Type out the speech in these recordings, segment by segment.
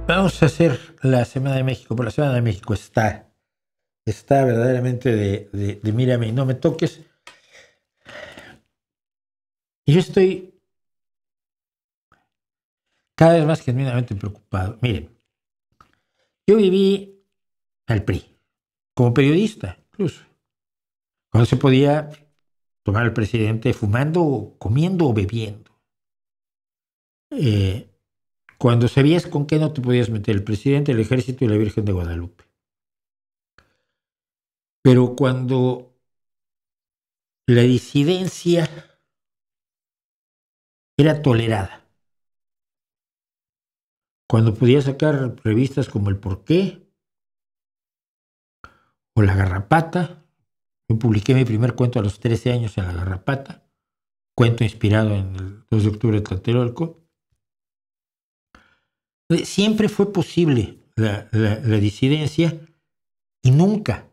Vamos a hacer la Semana de México, pero la Semana de México está verdaderamente de mírame y no me toques. Y yo estoy cada vez más genuinamente preocupado. Miren, yo viví al PRI, como periodista incluso, cuando se podía tomar al presidente fumando, comiendo o bebiendo. Cuando sabías con qué no te podías meter, el presidente, el ejército y la Virgen de Guadalupe. Pero cuando la disidencia era tolerada, cuando podía sacar revistas como El Porqué o La Garrapata, yo publiqué mi primer cuento a los 13 años en La Garrapata, cuento inspirado en el 2 de octubre de Tlatelolco. Siempre fue posible la disidencia y nunca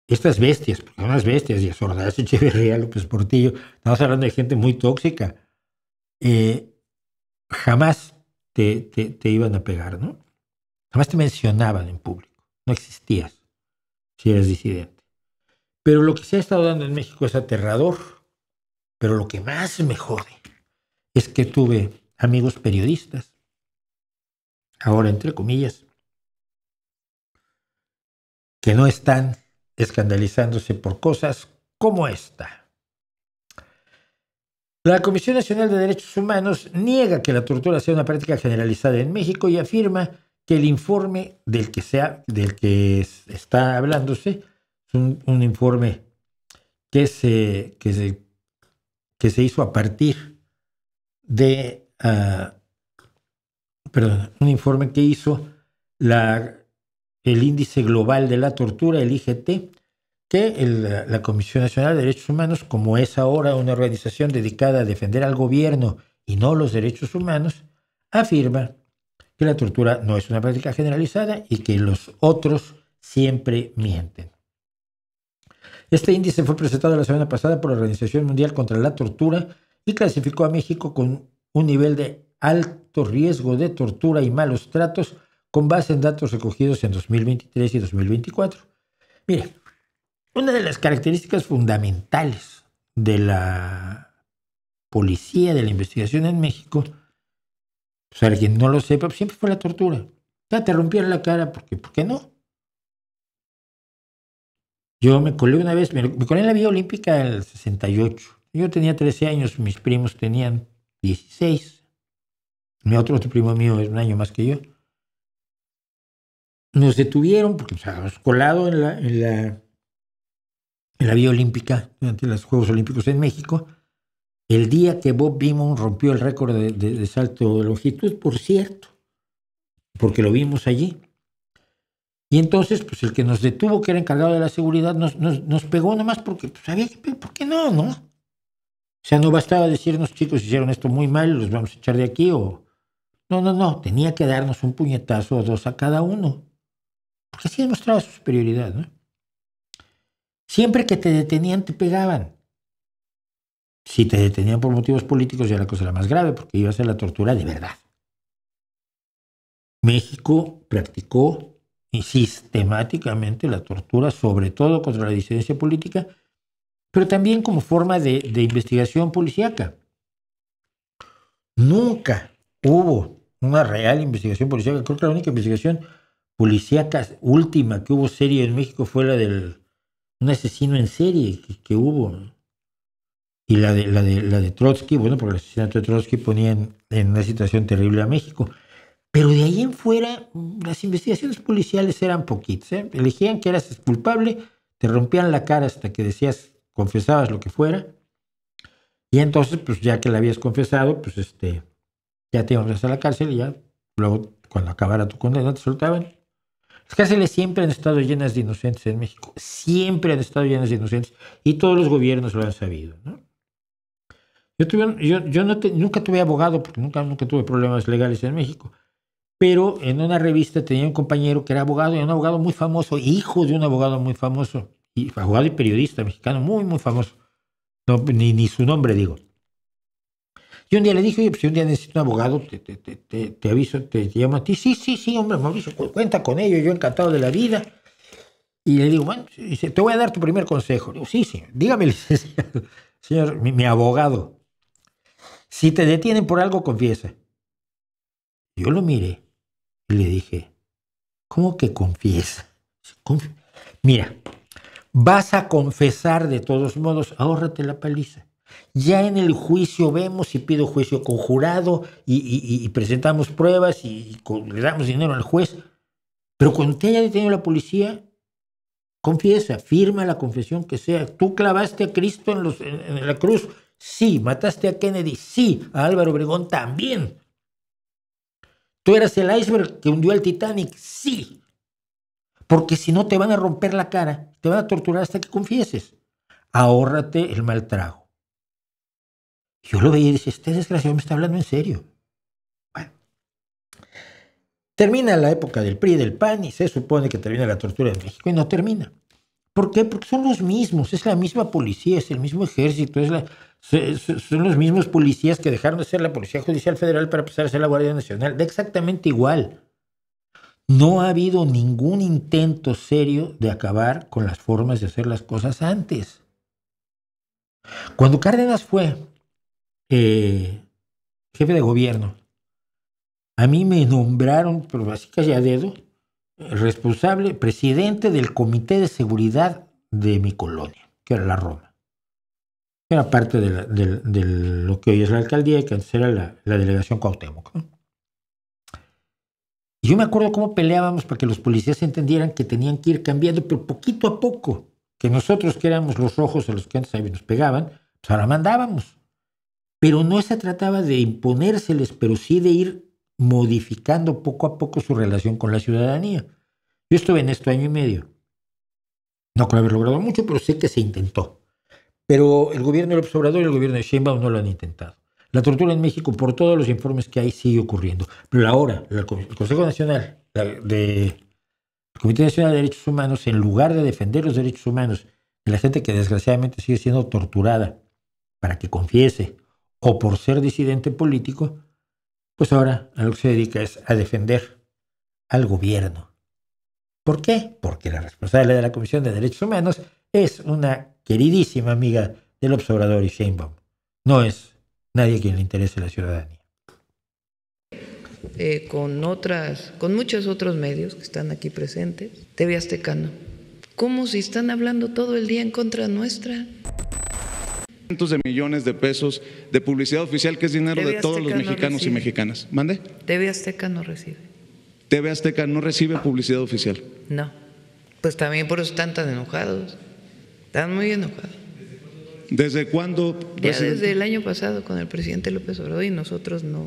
estas bestias, porque son unas bestias, y Ordaz, Echeverría, López Portillo, estamos hablando de gente muy tóxica, jamás te iban a pegar, ¿no? Jamás te mencionaban en público, no existías si eras disidente. Pero lo que se ha estado dando en México es aterrador, pero lo que más me jode es que tuve amigos periodistas, ahora entre comillas, que no están escandalizándose por cosas como esta. La Comisión Nacional de Derechos Humanos niega que la tortura sea una práctica generalizada en México y afirma que el informe del que está hablándose es un informe que se hizo a partir de un informe que hizo el Índice Global de la Tortura, el IGT, que la Comisión Nacional de Derechos Humanos, como es ahora una organización dedicada a defender al gobierno y no los derechos humanos, afirma que la tortura no es una práctica generalizada y que los otros siempre mienten. Este índice fue presentado la semana pasada por la Organización Mundial contra la Tortura y clasificó a México con un nivel de alto riesgo de tortura y malos tratos con base en datos recogidos en 2023 y 2024. Mire, una de las características fundamentales de la policía, de la investigación en México, pues para quien no lo sepa, siempre fue la tortura. Ya te rompieron la cara, ¿por qué no? Yo me colé una vez, me colé en la Vía Olímpica en el 68. Yo tenía 13 años, mis primos tenían 16. Mi otro primo mío es un año más que yo. Nos detuvieron porque nos habíamos colado en la Vía Olímpica durante los Juegos Olímpicos en México. El día que Bob Beamon rompió el récord de salto de longitud, por cierto, porque lo vimos allí. Y entonces, pues el que nos detuvo, que era encargado de la seguridad, nos pegó nomás porque pues, había que pegar. ¿Por qué no? O sea, no bastaba decirnos, chicos, hicieron esto muy mal, los vamos a echar de aquí, o... No. Tenía que darnos un puñetazo o dos a cada uno. Porque así demostraba su superioridad, ¿no? Siempre que te detenían, te pegaban. Si te detenían por motivos políticos, ya la cosa era más grave, porque iba a ser la tortura de verdad. México practicó sistemáticamente la tortura, sobre todo contra la disidencia política, pero también como forma de investigación policíaca. Nunca hubo una real investigación policíaca. Creo que la única investigación policíaca última que hubo seria en México fue la del un asesino en serie que hubo. Y la de Trotsky, bueno, porque el asesinato de Trotsky ponía en una situación terrible a México. Pero de ahí en fuera, las investigaciones policiales eran poquitas. Elegían que eras culpable, te rompían la cara hasta que confesabas lo que fuera. Y entonces, pues ya que la habías confesado, pues ya te ibas a la cárcel y ya, luego, cuando acabara tu condena, te soltaban. Las cárceles siempre han estado llenas de inocentes en México. Siempre han estado llenas de inocentes. Y todos los gobiernos lo han sabido, ¿no? Yo nunca tuve abogado, porque nunca tuve problemas legales en México. Pero en una revista tenía un compañero que era abogado, y un abogado muy famoso, hijo de un abogado muy famoso, y abogado y periodista mexicano muy, muy famoso. No, ni su nombre digo. Y un día le dije, oye, pues si un día necesito un abogado, te aviso, te llamo a ti. Sí, hombre, Mauricio, cuenta con ello, yo encantado de la vida. Y le digo, bueno, dice, te voy a dar tu primer consejo. Le digo, sí, dígame, licenciado, señor, mi abogado, si te detienen por algo, confiesa. Yo lo miré y le dije, ¿cómo que confiesa? Mira, vas a confesar de todos modos, ahórrate la paliza. Ya en el juicio vemos si pido juicio conjurado y presentamos pruebas y le damos dinero al juez. Pero cuando te haya detenido la policía, confiesa, firma la confesión que sea. ¿Tú clavaste a Cristo en la cruz? Sí. ¿Mataste a Kennedy? Sí. ¿A Álvaro Obregón? También. ¿Tú eras el iceberg que hundió el Titanic? Sí. Porque si no te van a romper la cara, te van a torturar hasta que confieses. Ahórrate el mal trago. Yo lo veía y decía, este desgraciado me está hablando en serio. Bueno. Termina la época del PRI y del PAN y se supone que termina la tortura en México y no termina. ¿Por qué? Porque son los mismos, es la misma policía, es el mismo ejército, son los mismos policías que dejaron de ser la Policía Judicial Federal para pasar a ser la Guardia Nacional. Da exactamente igual. No ha habido ningún intento serio de acabar con las formas de hacer las cosas antes. Cuando Cárdenas fue jefe de gobierno, a mí me nombraron, pero así casi a dedo, responsable, presidente del Comité de Seguridad de mi colonia, que era la Roma. Era parte de lo que hoy es la alcaldía y que antes era la delegación Cuauhtémoc, ¿no? Y yo me acuerdo cómo peleábamos para que los policías entendieran que tenían que ir cambiando, pero poquito a poco, que nosotros que éramos los rojos a los que antes nos pegaban, pues ahora mandábamos. Pero no se trataba de imponérseles, pero sí de ir modificando poco a poco su relación con la ciudadanía. Yo estuve en esto 1 año y medio. No creo haber logrado mucho, pero sé que se intentó. Pero el gobierno de López Obrador y el gobierno de Sheinbaum no lo han intentado. La tortura en México, por todos los informes que hay, sigue ocurriendo. Pero ahora, el Consejo Nacional, el Comité Nacional de Derechos Humanos, en lugar de defender los derechos humanos de la gente que desgraciadamente sigue siendo torturada para que confiese o por ser disidente político, pues ahora a lo que se dedica es a defender al gobierno. ¿Por qué? Porque la responsable de la Comisión de Derechos Humanos es una queridísima amiga del López Obrador y Sheinbaum. No es nadie a quien le interese la ciudadanía. Con muchos otros medios que están aquí presentes, TV Azteca no. ¿Cómo si están hablando todo el día en contra nuestra? Cientos de millones de pesos de publicidad oficial, que es dinero de todos los mexicanos y mexicanas. ¿Mande? TV Azteca no recibe. TV Azteca no recibe publicidad oficial. No. Pues también por eso están tan enojados. Están muy enojados. ¿Desde cuándo? Ya desde el año pasado con el presidente López Obrador y nosotros no.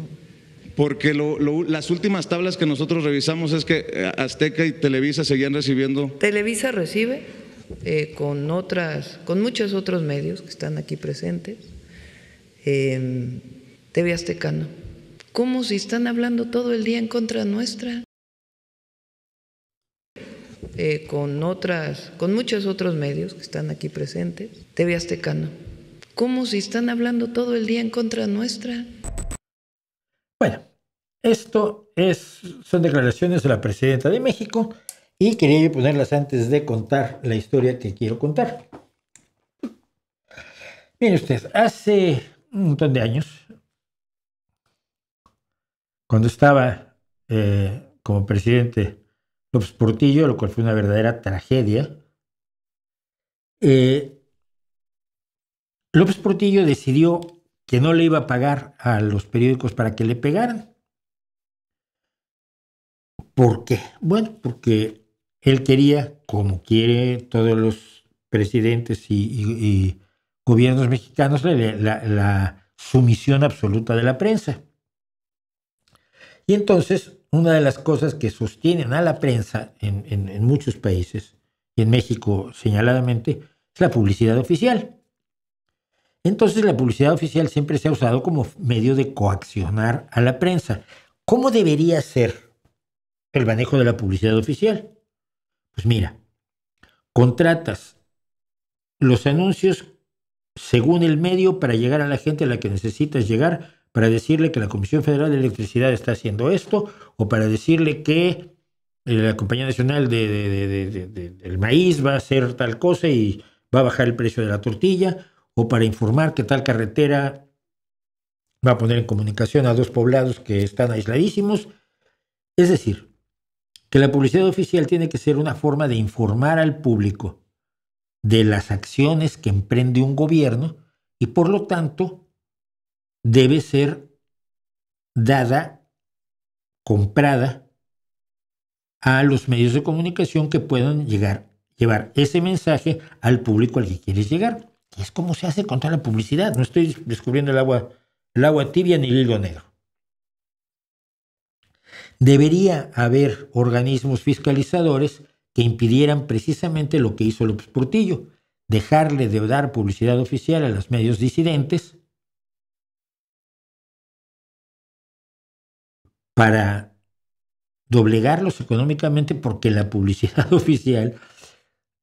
Porque las últimas tablas que nosotros revisamos es que Azteca y Televisa seguían recibiendo. Televisa recibe con muchos otros medios que están aquí presentes. TV Azteca no. ¿Cómo si están hablando todo el día en contra nuestra? Con muchos otros medios que están aquí presentes. TV Azteca no. ¿Cómo si están hablando todo el día en contra nuestra? Bueno, son declaraciones de la presidenta de México y quería yo ponerlas antes de contar la historia que quiero contar. Mire usted, hace un montón de años, cuando estaba como presidente López Portillo, lo cual fue una verdadera tragedia, López Portillo decidió que no le iba a pagar a los periódicos para que le pegaran. ¿Por qué? Bueno, porque él quería, como quiere todos los presidentes y gobiernos mexicanos, la sumisión absoluta de la prensa. Y entonces, una de las cosas que sostienen a la prensa en muchos países, y en México señaladamente, es la publicidad oficial. Entonces, la publicidad oficial siempre se ha usado como medio de coaccionar a la prensa. ¿Cómo debería ser el manejo de la publicidad oficial? Pues mira, contratas los anuncios según el medio para llegar a la gente a la que necesitas llegar para decirle que la Comisión Federal de Electricidad está haciendo esto, o para decirle que la Compañía Nacional del Maíz va a hacer tal cosa y va a bajar el precio de la tortilla, o para informar que tal carretera va a poner en comunicación a 2 poblados que están aisladísimos. Es decir, que la publicidad oficial tiene que ser una forma de informar al público de las acciones que emprende un gobierno y por lo tanto debe ser dada, comprada a los medios de comunicación que puedan llevar ese mensaje al público al que quieres llegar. Y es como se hace con toda la publicidad. No estoy descubriendo el agua tibia ni el hilo negro. Debería haber organismos fiscalizadores que impidieran precisamente lo que hizo López Portillo, dejarle de dar publicidad oficial a los medios disidentes para doblegarlos económicamente, porque la publicidad oficial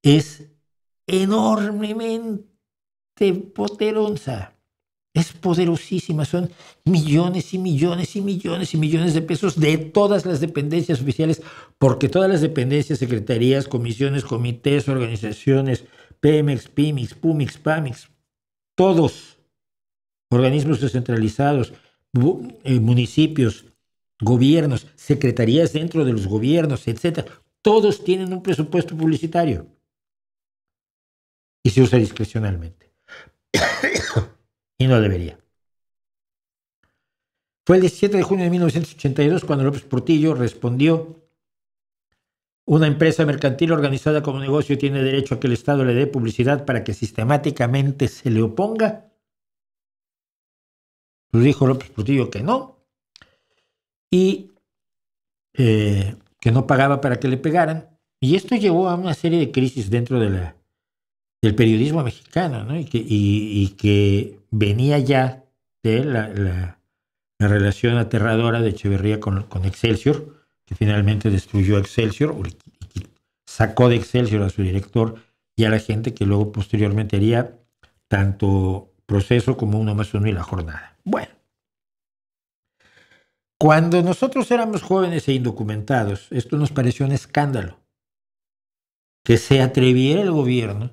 es enormemente poderosa. Es poderosísima, son millones y millones y millones y millones de pesos de todas las dependencias oficiales, porque todas las dependencias, secretarías, comisiones, comités, organizaciones, Pemex, Pimix, Pumix, Pamix, todos, organismos descentralizados, municipios, gobiernos, secretarías dentro de los gobiernos, etcétera, todos tienen un presupuesto publicitario y se usa discrecionalmente. Y no debería. Fue el 17 de junio de 1982 cuando López Portillo respondió: una empresa mercantil organizada como negocio tiene derecho a que el Estado le dé publicidad para que sistemáticamente se le oponga. Pues dijo López Portillo que no, y que no pagaba para que le pegaran. Y esto llevó a una serie de crisis dentro del periodismo mexicano, ¿no? y que venía ya de la relación aterradora de Echeverría con Excelsior, que finalmente destruyó Excelsior, y sacó de Excelsior a su director y a la gente que luego posteriormente haría tanto Proceso como Uno más Uno y La Jornada. Bueno, cuando nosotros éramos jóvenes e indocumentados, esto nos pareció un escándalo, que se atreviera el gobierno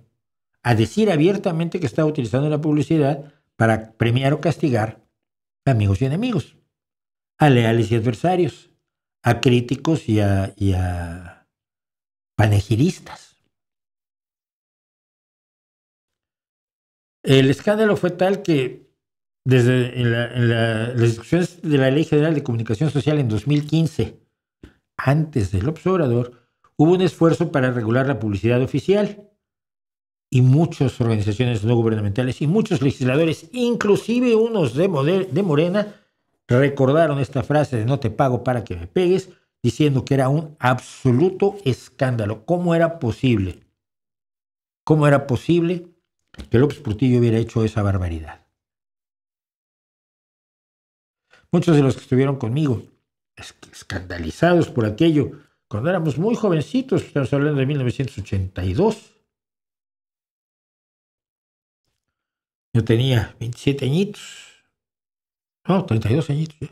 a decir abiertamente que estaba utilizando la publicidad para premiar o castigar a amigos y enemigos, a leales y adversarios, a críticos y a panegiristas. El escándalo fue tal que desde las discusiones de la Ley General de Comunicación Social en 2015, antes del López Obrador, hubo un esfuerzo para regular la publicidad oficial. Y muchas organizaciones no gubernamentales y muchos legisladores, inclusive unos de Morena, recordaron esta frase de no te pago para que me pegues, diciendo que era un absoluto escándalo. ¿Cómo era posible? ¿Cómo era posible que López Portillo hubiera hecho esa barbaridad? Muchos de los que estuvieron conmigo, escandalizados por aquello, cuando éramos muy jovencitos, estamos hablando de 1982, yo tenía 27 añitos. No, 32 añitos.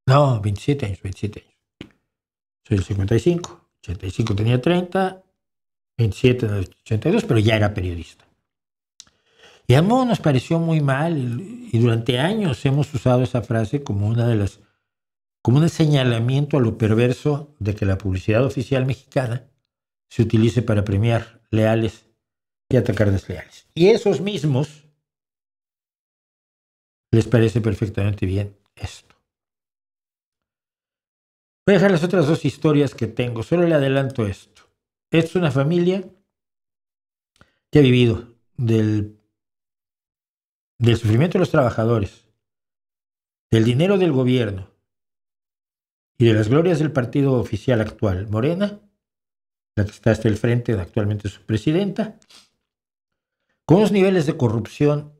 No, 27 años. Soy del 55. 85 tenía 30. 27 en el 82, pero ya era periodista. Y a modo nos pareció muy mal. Y durante años hemos usado esa frase como como un señalamiento a lo perverso de que la publicidad oficial mexicana se utilice para premiar leales y atacar desleales. Y esos mismos les parece perfectamente bien esto. Voy a dejar las otras 2 historias que tengo. Solo le adelanto esto. Esta es una familia que ha vivido del sufrimiento de los trabajadores, del dinero del gobierno y de las glorias del partido oficial actual, Morena, la que está hasta el frente, actualmente su presidenta, con unos niveles de corrupción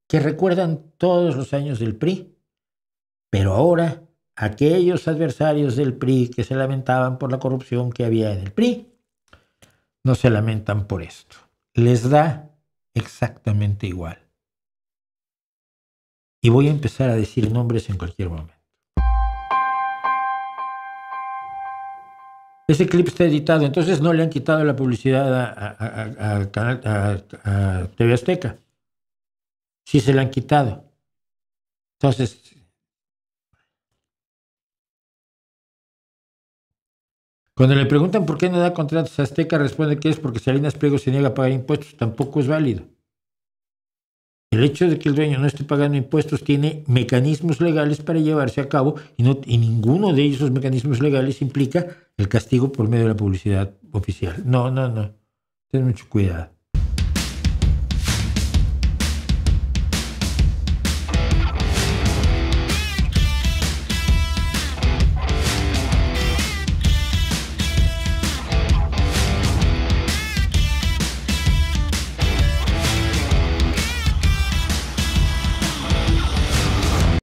que recuerdan todos los años del PRI, pero ahora aquellos adversarios del PRI que se lamentaban por la corrupción que había en el PRI, no se lamentan por esto. Les da exactamente igual. y voy a empezar a decir nombres en cualquier momento. Ese clip está editado, entonces no le han quitado la publicidad a TV Azteca. Sí se la han quitado. Entonces, cuando le preguntan por qué no da contratos a Azteca, responde que es porque Salinas Pliego se niega a pagar impuestos. Tampoco es válido. El hecho de que el dueño no esté pagando impuestos tiene mecanismos legales para llevarse a cabo y ninguno de esos mecanismos legales implica el castigo por medio de la publicidad oficial. No. Ten mucho cuidado.